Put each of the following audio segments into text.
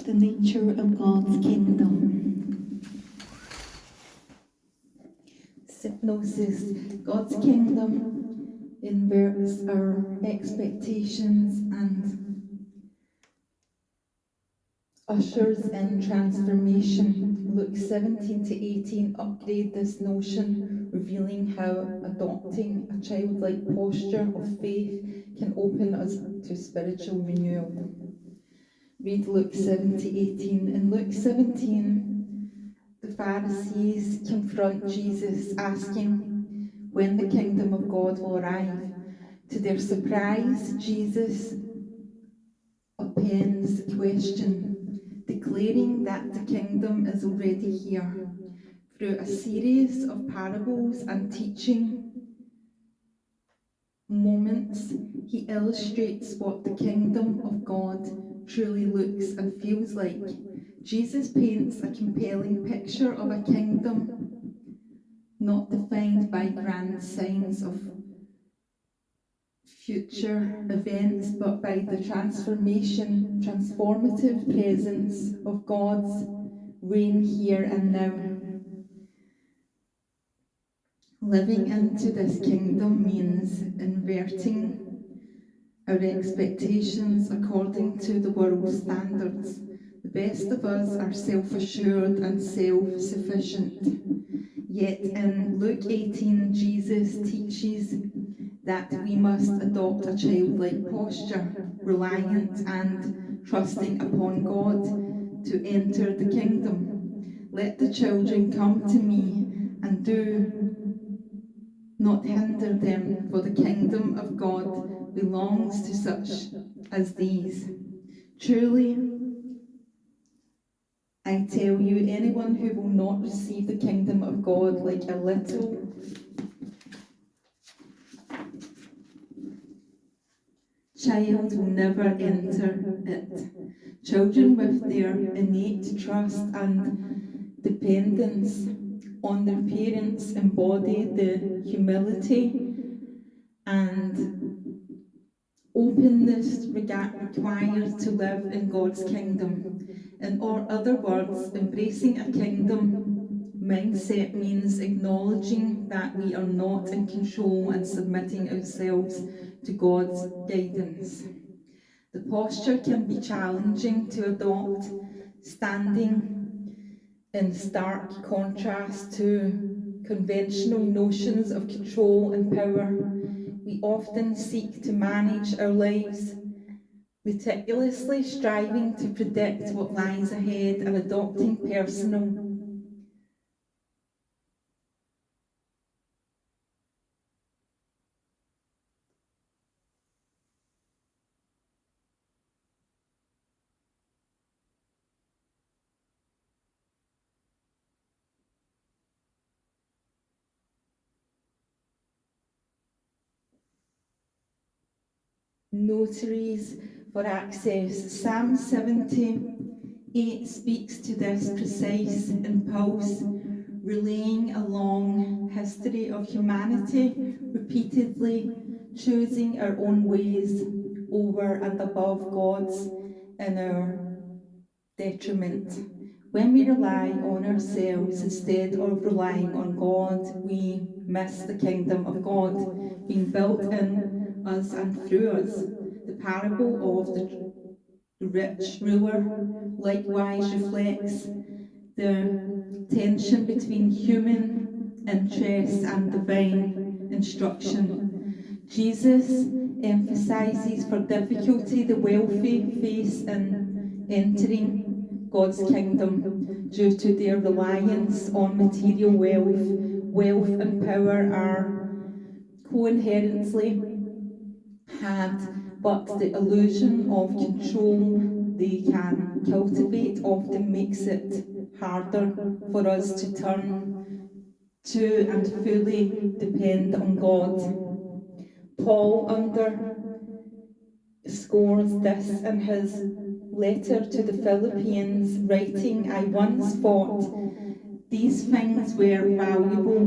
The nature of God's kingdom. Synopsis. God's kingdom inverts our expectations and ushers in transformation. Luke 17 to 18 upgrade this notion, revealing how adopting a childlike posture of faith can open us to spiritual renewal. Read Luke 7 to 18. In Luke 17, the Pharisees confront Jesus, asking when the kingdom of God will arrive. To their surprise, Jesus appends the question, declaring that the kingdom is already here. Through a series of parables and teaching moments, he illustrates what the kingdom of God truly looks and feels like. Jesus paints a compelling picture of a kingdom not defined by grand signs of future events, but by the transformative presence of God's reign here and now. Living into this kingdom means inverting our expectations according to the world's standards. The best of us are self-assured and self-sufficient. Yet in Luke 18, Jesus teaches that we must adopt a childlike posture, reliant and trusting upon God to enter the kingdom. Let the children come to me, and do not hinder them, for the kingdom of God belongs to such as these. Truly, I tell you, anyone who will not receive the kingdom of God like a little child will never enter it. Children with their innate trust and dependence on their parents embody the humility and openness required to live in God's kingdom. In other words, embracing a kingdom mindset means acknowledging that we are not in control and submitting ourselves to God's guidance. The posture can be challenging to adopt, standing in stark contrast to conventional notions of control and power. We often seek to manage our lives, meticulously striving to predict what lies ahead and adopting personal notaries for access. Psalm 78 speaks to this precise impulse, relaying a long history of humanity, repeatedly choosing our own ways over and above God's in our detriment. When we rely on ourselves instead of relying on God, we miss the kingdom of God being built in us and through us. The parable of the rich ruler likewise reflects the tension between human interests and divine instruction. Jesus emphasizes for difficulty the wealthy face in entering God's kingdom due to their reliance on material wealth. Wealth and power are co-inherently had, but the illusion of control they can cultivate often makes it harder for us to turn to and fully depend on God. Paul underscores this in his letter to the Philippians, writing, I once thought these things were valuable,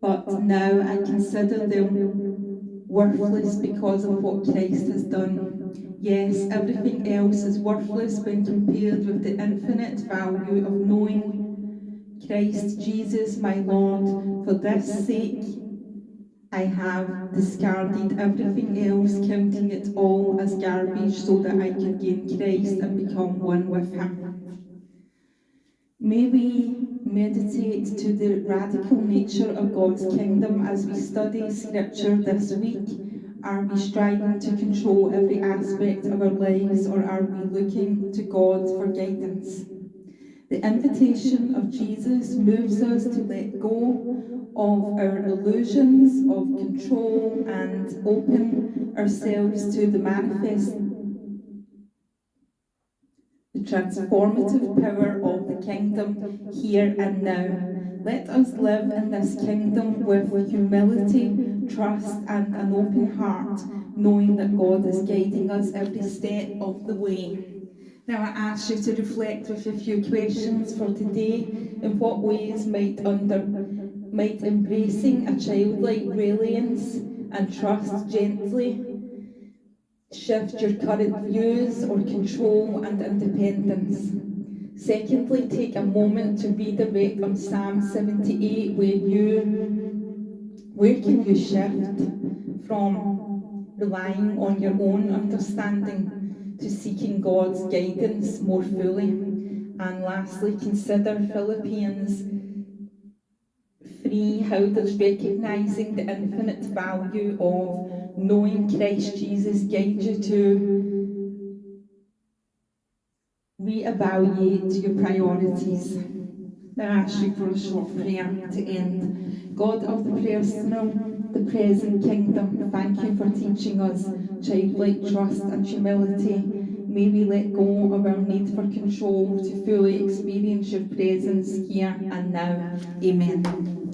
but now I consider them worthless because of what Christ has done. Yes, everything else is worthless when compared with the infinite value of knowing Christ Jesus my Lord. For this sake I have discarded everything else, counting it all as garbage so that I could gain Christ and become one with Him. May we meditate to the radical nature of God's kingdom as we study Scripture this week. Are we striving to control every aspect of our lives, or are we looking to God for guidance? The invitation of Jesus moves us to let go of our illusions of control and open ourselves to the transformative power of the kingdom here and now. Let us live in this kingdom with humility, trust, and an open heart, knowing that God is guiding us every step of the way. Now I ask you to reflect with a few questions for today. In what ways might embracing a childlike brilliance and trust gently shift your current views or control and independence? Secondly, take a moment to redirect on Psalm 78 where can you shift from relying on your own understanding to seeking God's guidance more fully? And lastly, consider Philippians 3, how does recognising the infinite value of knowing Christ Jesus guide you to reevaluate your priorities? Now I ask you for a short prayer to end. God of the personal, the present kingdom, thank you for teaching us childlike trust and humility. May we let go of our need for control to fully experience your presence here and now. Amen.